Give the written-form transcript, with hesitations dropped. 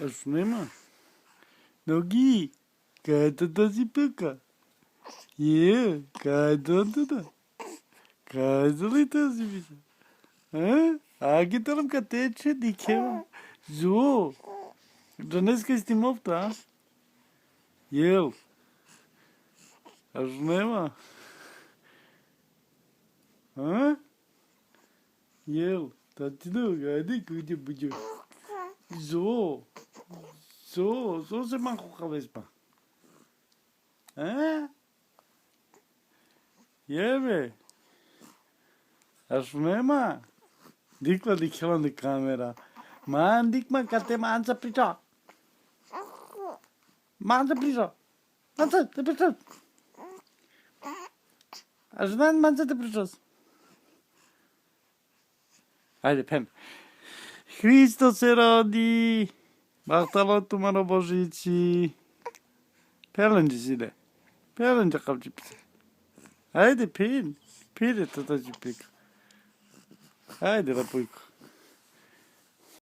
Asnema. Nogi. Kata tasipeka. Yeah, kata da. Kazali tasipisa. Águi tá no catete de que Zo. Daneska estimofta. Eu. Asnema. Eu. Tá tido, gadi, cuide, bujo. Zo. Zo se manco cabeça. Yebe. Asnema. Dikla dikela de câmera. Man, dikma kate mansa prisa. Mansa prisa. Mansa, te prisa. Asnan mansa te prisa. Haydi pem. Cristo se rodi. Baktalo tumaro božici. Pelenci sile. Pelenci kapçı pise. Haydi pin. Pire tata cipik. Haydi rapuyku.